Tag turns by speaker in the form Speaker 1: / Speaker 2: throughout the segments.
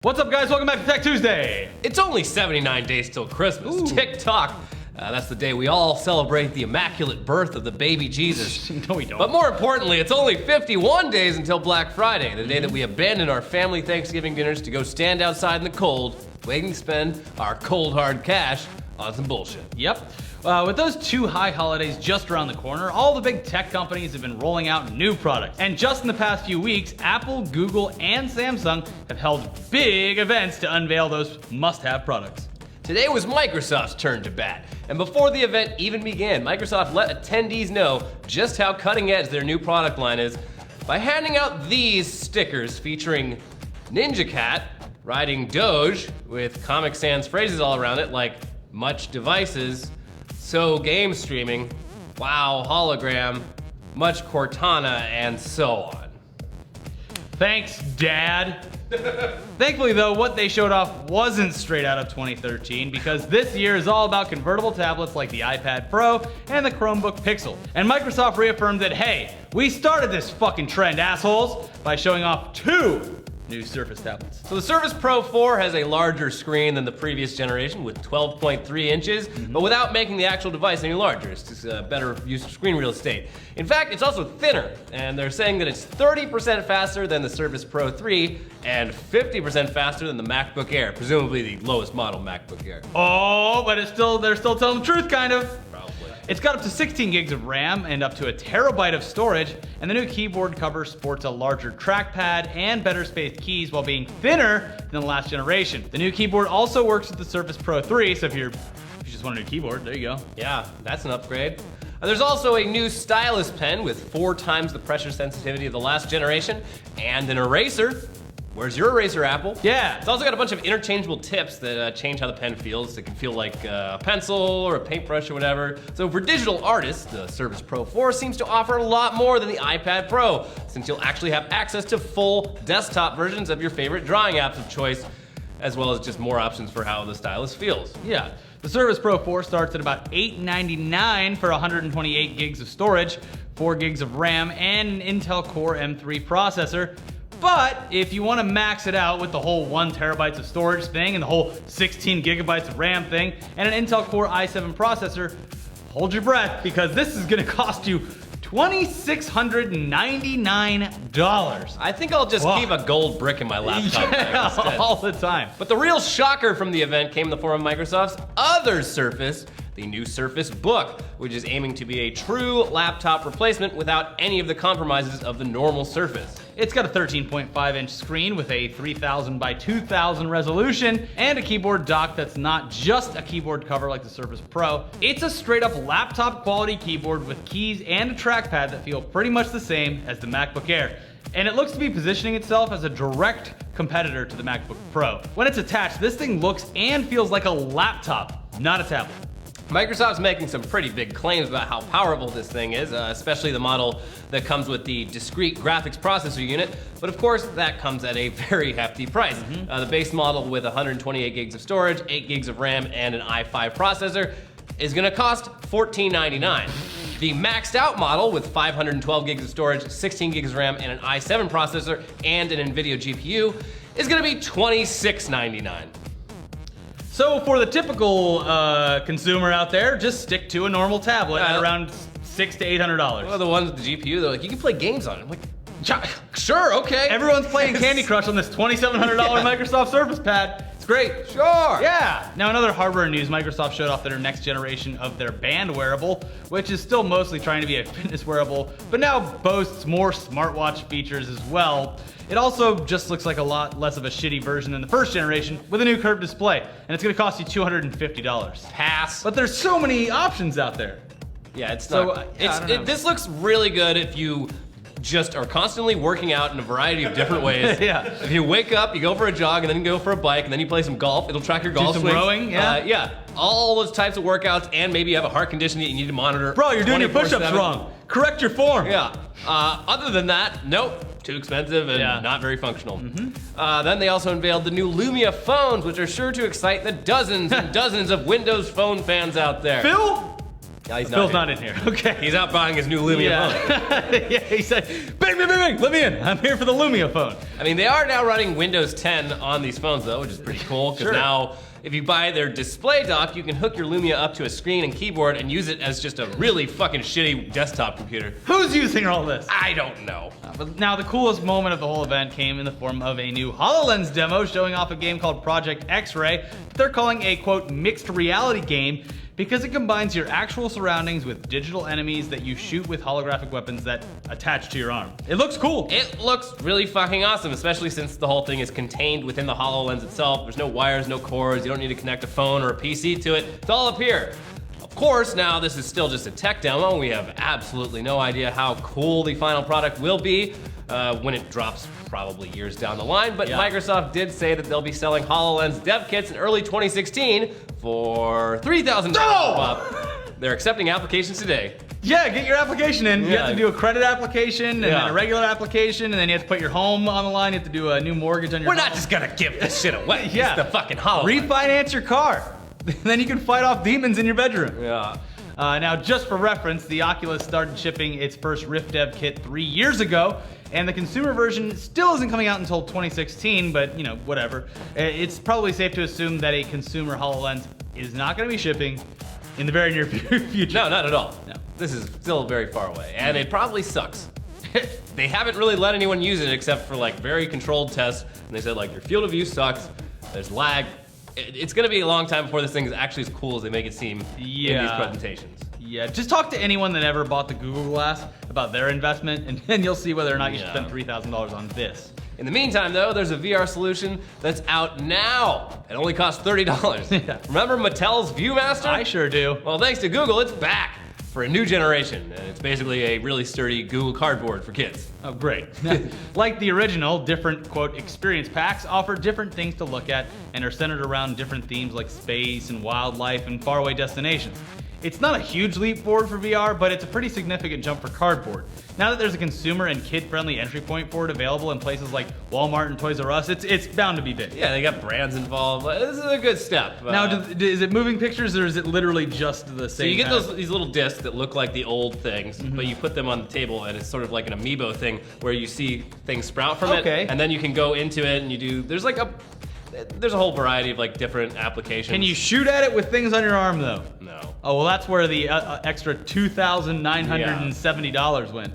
Speaker 1: What's up, guys? Welcome back to Tech Tuesday.
Speaker 2: It's only 79 days till Christmas.
Speaker 1: Ooh.
Speaker 2: Tick-tock. That's the day we all celebrate the immaculate birth of the baby Jesus.
Speaker 1: No, we don't.
Speaker 2: But more importantly, it's only 51 days until Black Friday, the day that we abandon our family Thanksgiving dinners to go stand outside in the cold, waiting to spend our cold hard cash on some bullshit.
Speaker 1: Yep. With those two high holidays just around the corner, all the big tech companies have been rolling out new products. And just in the past few weeks, Apple, Google, and Samsung have held big events to unveil those must-have products.
Speaker 2: Today was Microsoft's turn to bat, and before the event even began, Microsoft let attendees know just how cutting edge their new product line is by handing out these stickers featuring Ninja Cat riding Doge with Comic Sans phrases all around it like much devices, so game streaming, wow hologram, much Cortana, and so on.
Speaker 1: Thanks, Dad. Thankfully, though, what they showed off wasn't straight out of 2013 because this year is all about convertible tablets like the iPad Pro and the Chromebook Pixel. And Microsoft reaffirmed that, hey, we started this fucking trend, assholes, by showing off two new Surface tablets.
Speaker 2: So the Surface Pro 4 has a larger screen than the previous generation with 12.3 inches, but without making the actual device any larger. It's just a better use of screen real estate. In fact, it's also thinner, and they're saying that it's 30% faster than the Surface Pro 3 and 50% faster than the MacBook Air, presumably the lowest model MacBook Air.
Speaker 1: Oh, but they're still telling the truth, kind of.
Speaker 2: Probably.
Speaker 1: It's got up to 16 gigs of RAM and up to a terabyte of storage, and the new keyboard cover sports a larger trackpad and better spaced keys while being thinner than the last generation. The new keyboard also works with the Surface Pro 3, so if you just want a new keyboard, there you go.
Speaker 2: Yeah, that's an upgrade. There's also a new stylus pen with 4 times the pressure sensitivity of the last generation, and an eraser. Where's your eraser, Apple?
Speaker 1: Yeah.
Speaker 2: It's also got a bunch of interchangeable tips that change how the pen feels. It can feel like a pencil or a paintbrush or whatever. So for digital artists, the Surface Pro 4 seems to offer a lot more than the iPad Pro, since you'll actually have access to full desktop versions of your favorite drawing apps of choice, as well as just more options for how the stylus feels.
Speaker 1: Yeah. The Surface Pro 4 starts at about $899 for 128 gigs of storage, 4 gigs of RAM, and an Intel Core M3 processor. But if you want to max it out with the whole 1 terabytes of storage thing and the whole 16 gigabytes of RAM thing and an Intel Core i7 processor, hold your breath because this is going to cost you $2,699.
Speaker 2: I think I'll just keep a gold brick in my laptop
Speaker 1: Yeah,
Speaker 2: instead.
Speaker 1: all the time.
Speaker 2: But the real shocker from the event came in the form of Microsoft's other Surface, the new Surface Book, which is aiming to be a true laptop replacement without any of the compromises of the normal Surface.
Speaker 1: It's got a 13.5-inch screen with a 3000 by 2000 resolution and a keyboard dock that's not just a keyboard cover like the Surface Pro. It's a straight-up laptop quality keyboard with keys and a trackpad that feel pretty much the same as the MacBook Air. And it looks to be positioning itself as a direct competitor to the MacBook Pro. When it's attached, this thing looks and feels like a laptop, not a tablet.
Speaker 2: Microsoft's making some pretty big claims about how powerful this thing is, especially the model that comes with the discrete graphics processor unit, but of course that comes at a very hefty price. The base model with 128 gigs of storage, 8 gigs of RAM, and an i5 processor is gonna cost $1499. The maxed out model with 512 gigs of storage, 16 gigs of RAM, and an i7 processor, and an NVIDIA GPU is gonna be $2699.
Speaker 1: So for the typical consumer out there, just stick to a normal tablet at around $600 to $800.
Speaker 2: Well, the ones with the GPU, they're like, you can play games on it. I'm like, sure, okay.
Speaker 1: Everyone's playing Candy Crush on this $2,700 Microsoft Surface Pad. It's great.
Speaker 2: Sure.
Speaker 1: Yeah. Now, in other hardware news, Microsoft showed off their next generation of their band wearable, which is still mostly trying to be a fitness wearable, but now boasts more smartwatch features as well. It also just looks like a lot less of a shitty version than the first generation with a new curved display, and it's gonna cost you $250.
Speaker 2: Pass.
Speaker 1: But there's so many options out there.
Speaker 2: Yeah, it's
Speaker 1: So,
Speaker 2: not.
Speaker 1: yeah, I don't know.
Speaker 2: This looks really good if you just are constantly working out in a variety of different ways.
Speaker 1: Yeah.
Speaker 2: If you wake up, you go for a jog, and then you go for a bike, and then you play some golf. It'll track your golf
Speaker 1: some
Speaker 2: swings.
Speaker 1: rowing, yeah.
Speaker 2: Yeah. All those types of workouts, and maybe you have a heart condition that you need to monitor.
Speaker 1: Bro, you're doing your
Speaker 2: 24/7.
Speaker 1: push-ups wrong. Correct your form.
Speaker 2: Yeah. Other than that, nope. Too expensive and not very functional. Then they also unveiled the new Lumia phones, which are sure to excite the dozens and dozens of Windows Phone fans out there.
Speaker 1: Phil,
Speaker 2: Yeah, he's
Speaker 1: Phil's
Speaker 2: here.
Speaker 1: not in here. Okay.
Speaker 2: He's out buying his new Lumia phone.
Speaker 1: Yeah, he said, bang, bang, bang, bang, let me in. I'm here for the Lumia phone.
Speaker 2: I mean, they are now running Windows 10 on these phones, though, which is pretty cool. Because
Speaker 1: Sure.
Speaker 2: now, if you buy their display dock, you can hook your Lumia up to a screen and keyboard and use it as just a really fucking shitty desktop computer.
Speaker 1: Who's using all this?
Speaker 2: I don't know.
Speaker 1: But now, the coolest moment of the whole event came in the form of a new HoloLens demo showing off a game called Project X-Ray. They're calling a, quote, mixed reality game because it combines your actual surroundings with digital enemies that you shoot with holographic weapons that attach to your arm. It looks cool.
Speaker 2: It looks really fucking awesome, especially since the whole thing is contained within the HoloLens itself. There's no wires, no cords. You don't need to connect a phone or a PC to it. It's all up here. Of course, now this is still just a tech demo. We have absolutely no idea how cool the final product will be when it drops probably years down the line. But
Speaker 1: Yeah.
Speaker 2: Microsoft did say that they'll be selling HoloLens dev kits in early 2016 for $3,000 pop. They're accepting applications today.
Speaker 1: Yeah, get your application in. You
Speaker 2: Yeah.
Speaker 1: have to do a credit application and
Speaker 2: Yeah.
Speaker 1: then a regular application, and then you have to put your home on the line. You have to do a new mortgage on your
Speaker 2: We're
Speaker 1: home.
Speaker 2: not just gonna give this shit away.
Speaker 1: Yeah.
Speaker 2: It's the fucking HoloLens.
Speaker 1: Refinance your car. Then you can fight off demons in your bedroom.
Speaker 2: Yeah.
Speaker 1: Now, just for reference, the Oculus started shipping its first Rift Dev kit 3 years ago, and the consumer version still isn't coming out until 2016, but, you know, whatever. It's probably safe to assume that a consumer HoloLens is not going to be shipping in the very near future.
Speaker 2: No, not at all.
Speaker 1: No.
Speaker 2: This is still very far away, and it probably sucks. They haven't really let anyone use it except for like very controlled tests, and they said like your field of view sucks, there's lag. It's gonna be a long time before this thing is actually as cool as they make it seem in these
Speaker 1: Yeah.
Speaker 2: presentations.
Speaker 1: Yeah, just talk to anyone that ever bought the Google Glass about their investment, and then you'll see whether or not you should
Speaker 2: Yeah.
Speaker 1: spend $3,000 on this.
Speaker 2: In the meantime, though, there's a VR solution that's out now. It only costs $30.
Speaker 1: Yeah.
Speaker 2: Remember Mattel's ViewMaster?
Speaker 1: I sure do.
Speaker 2: Well, thanks to Google, it's back for a new generation, and it's basically a really sturdy Google Cardboard for kids.
Speaker 1: Oh, great. Like the original, different, quote, experience packs offer different things to look at and are centered around different themes like space and wildlife and faraway destinations. It's not a huge leap forward for VR, but it's a pretty significant jump for cardboard. Now that there's a consumer and kid-friendly entry point for it available in places like Walmart and Toys R Us, it's bound to be big.
Speaker 2: Yeah, they got brands involved. This is a good step.
Speaker 1: Now, is it moving pictures or is it literally just the same?
Speaker 2: so you get
Speaker 1: kind of-
Speaker 2: these little discs that look like the old things, but you put them on the table, and it's sort of like an amiibo thing where you see things sprout from
Speaker 1: Okay.
Speaker 2: it, and then you can go into it and you do. There's a whole variety of like different applications.
Speaker 1: Can you shoot at it with things on your arm though?
Speaker 2: No.
Speaker 1: Oh, well, that's where the extra $2,970 went.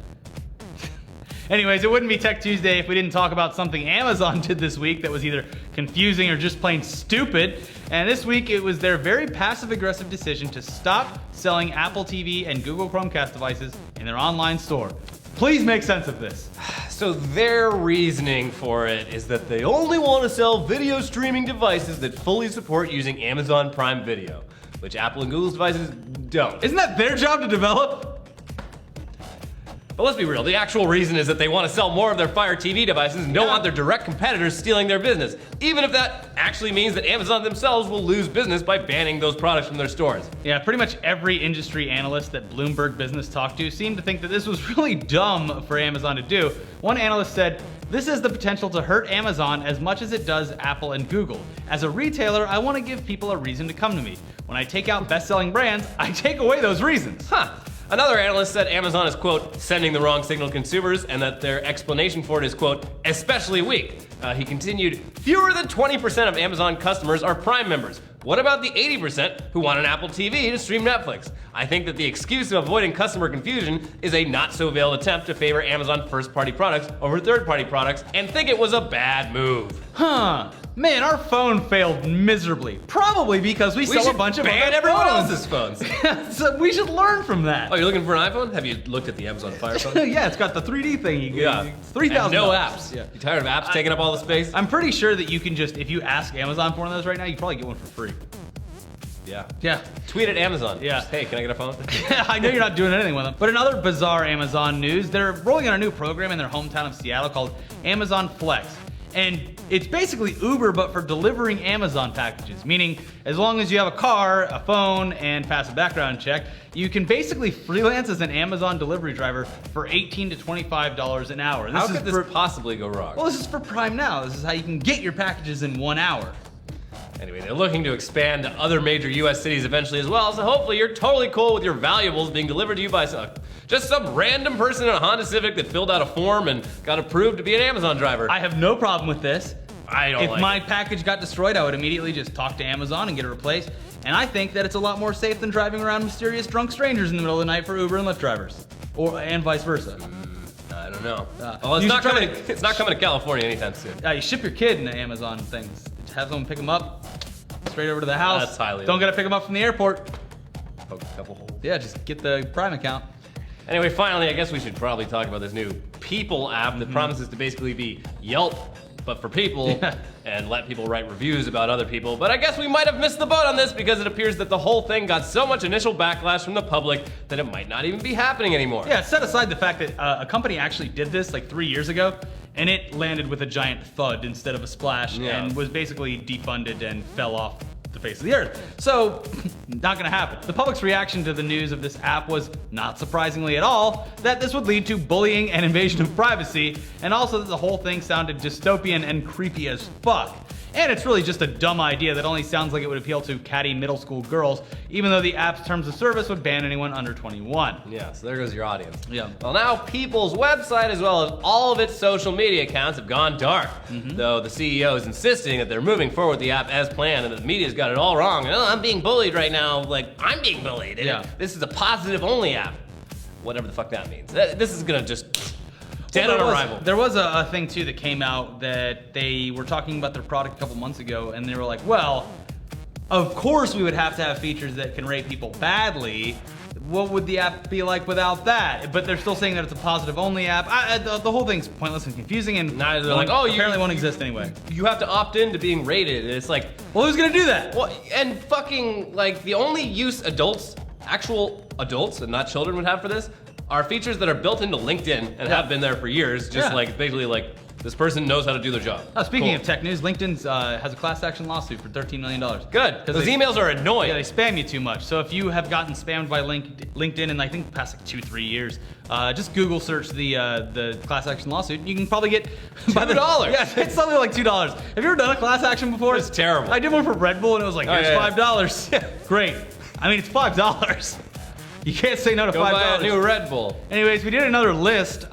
Speaker 1: Anyways, it wouldn't be Tech Tuesday if we didn't talk about something Amazon did this week that was either confusing or just plain stupid. And this week, it was their very passive-aggressive decision to stop selling Apple TV and Google Chromecast devices in their online store. Please make sense of this.
Speaker 2: So their reasoning for it is that they only want to sell video streaming devices that fully support using Amazon Prime Video, which Apple and Google's devices don't.
Speaker 1: Isn't that their job to develop?
Speaker 2: But let's be real, the actual reason is that they want to sell more of their Fire TV devices and don't want their direct competitors stealing their business, even if that actually means that Amazon themselves will lose business by banning those products from their stores.
Speaker 1: Yeah, pretty much every industry analyst that Bloomberg Business talked to seemed to think that this was really dumb for Amazon to do. One analyst said, "This has the potential to hurt Amazon as much as it does Apple and Google. As a retailer, I want to give people a reason to come to me. When I take out best-selling brands, I take away those reasons."
Speaker 2: Huh. Another analyst said Amazon is, quote, sending the wrong signal to consumers, and that their explanation for it is, quote, especially weak. He continued, fewer than 20% of Amazon customers are Prime members. What about the 80% who want an Apple TV to stream Netflix? I think that the excuse of avoiding customer confusion is a not-so-veiled attempt to favor Amazon first-party products over third-party products, and think it was a bad move.
Speaker 1: Huh. Man, our phone failed miserably. Probably because we sell a bunch of
Speaker 2: ban
Speaker 1: other
Speaker 2: everyone
Speaker 1: phones.
Speaker 2: else's phones.
Speaker 1: So we should learn from that.
Speaker 2: Oh, you're looking for an iPhone? Have you looked at the Amazon Fire phone?
Speaker 1: Yeah, it's got the 3D thing. It's $3,000.
Speaker 2: And no apps.
Speaker 1: Yeah.
Speaker 2: You tired of apps taking up all the space?
Speaker 1: I'm pretty sure that you can just, if you ask Amazon for one of those right now, you can probably get one for free.
Speaker 2: Yeah.
Speaker 1: Yeah.
Speaker 2: Tweet at Amazon.
Speaker 1: Yeah.
Speaker 2: Just, hey, can I get a phone?
Speaker 1: I know you're not doing anything with them. But in other bizarre Amazon news, they're rolling out a new program in their hometown of Seattle called Amazon Flex. And it's basically Uber, but for delivering Amazon packages. Meaning, as long as you have a car, a phone, and pass a background check, you can basically freelance as an Amazon delivery driver for $18 to $25 an hour.
Speaker 2: How could this possibly go wrong?
Speaker 1: Well, this is for Prime Now. This is how you can get your packages in 1 hour.
Speaker 2: Anyway, they're looking to expand to other major US cities eventually as well, so hopefully you're totally cool with your valuables being delivered to you by just some random person in a Honda Civic that filled out a form and got approved to be an Amazon driver.
Speaker 1: I have no problem with this.
Speaker 2: I don't
Speaker 1: If
Speaker 2: like
Speaker 1: my
Speaker 2: it.
Speaker 1: package got destroyed, I would immediately just talk to Amazon and get it replaced. And I think that it's a lot more safe than driving around mysterious drunk strangers in the middle of the night for Uber and Lyft drivers, and vice versa.
Speaker 2: I don't know.
Speaker 1: you
Speaker 2: It's not
Speaker 1: should try
Speaker 2: coming. It's not coming to California anytime soon.
Speaker 1: You ship your kid in the Amazon things. Have someone pick them up straight over to the house.
Speaker 2: That's highly
Speaker 1: Don't gotta pick them up from the airport.
Speaker 2: Poke a couple holes.
Speaker 1: Yeah, just get the Prime account.
Speaker 2: Anyway, finally, I guess we should probably talk about this new People app that promises to basically be Yelp, but for people,
Speaker 1: Yeah.
Speaker 2: and let people write reviews about other people. But I guess we might have missed the boat on this because it appears that the whole thing got so much initial backlash from the public that it might not even be happening anymore.
Speaker 1: Yeah, set aside the fact that a company actually did this like 3 years ago, and it landed with a giant thud instead of a splash,
Speaker 2: Yeah.
Speaker 1: and was basically defunded and fell off the face of the earth. So, not gonna happen. The public's reaction to the news of this app was, not surprisingly at all, that this would lead to bullying and invasion of privacy, and also that the whole thing sounded dystopian and creepy as fuck. And it's really just a dumb idea that only sounds like it would appeal to catty middle school girls, even though the app's terms of service would ban anyone under 21.
Speaker 2: Yeah, so there goes your audience.
Speaker 1: Yeah.
Speaker 2: Well, now People's website, as well as all of its social media accounts, have gone dark. Though the CEO is insisting that they're moving forward with the app as planned and that the media's got it all wrong. Oh, I'm being bullied right now. Like, I'm being bullied.
Speaker 1: Yeah.
Speaker 2: This is a positive-only app. Whatever the fuck that means. This is gonna just dead
Speaker 1: Well,
Speaker 2: on arrival.
Speaker 1: There was a thing too that came out that they were talking about their product a couple months ago, and they were like, well, of course we would have to have features that can rate people badly. What would the app be like without that? But they're still saying that it's a positive only app. The whole thing's pointless and confusing, and
Speaker 2: Now they're like, oh,
Speaker 1: apparently won't exist anyway.
Speaker 2: You have to opt in to being rated. And it's like,
Speaker 1: Well, who's gonna do that?
Speaker 2: well, and fucking, like, the only use adults, actual adults and not children would have for this are features that are built into LinkedIn and have been there for years. Just
Speaker 1: Yeah.
Speaker 2: like, basically like, this person knows how to do their job.
Speaker 1: Speaking
Speaker 2: Cool.
Speaker 1: of tech news, LinkedIn has a class action lawsuit for $13 million.
Speaker 2: Good. Those emails are annoying.
Speaker 1: Yeah, they spam you too much. So if you have gotten spammed by LinkedIn in I think the past like 2-3 years, just Google search the class action lawsuit. You can probably get
Speaker 2: $2.
Speaker 1: Yeah, it's something like $2. Have you ever done a class action before?
Speaker 2: It's terrible.
Speaker 1: I did one for Red Bull and it was like,
Speaker 2: Oh,
Speaker 1: here's
Speaker 2: yeah, yeah.
Speaker 1: $5. Great. I mean, it's $5. You can't say no to
Speaker 2: Go buy
Speaker 1: $5.
Speaker 2: a new Red Bull.
Speaker 1: Anyways, we did another list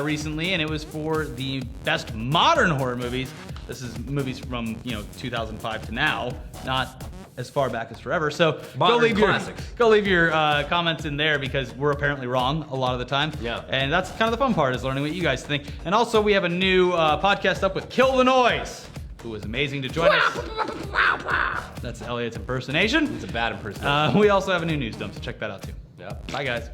Speaker 1: recently, and it was for the best modern horror movies. This is movies from 2005 to now, not as far back as forever. So
Speaker 2: Modern classics.
Speaker 1: go leave your comments in there because we're apparently wrong a lot of the time.
Speaker 2: Yeah.
Speaker 1: And that's kind of the fun part is learning what you guys think. And also we have a new podcast up with Kill the Noise, who was amazing to join us. That's Elliot's impersonation.
Speaker 2: It's a bad impersonation.
Speaker 1: We also have a new news dump, so check that out too.
Speaker 2: Yeah.
Speaker 1: Bye guys.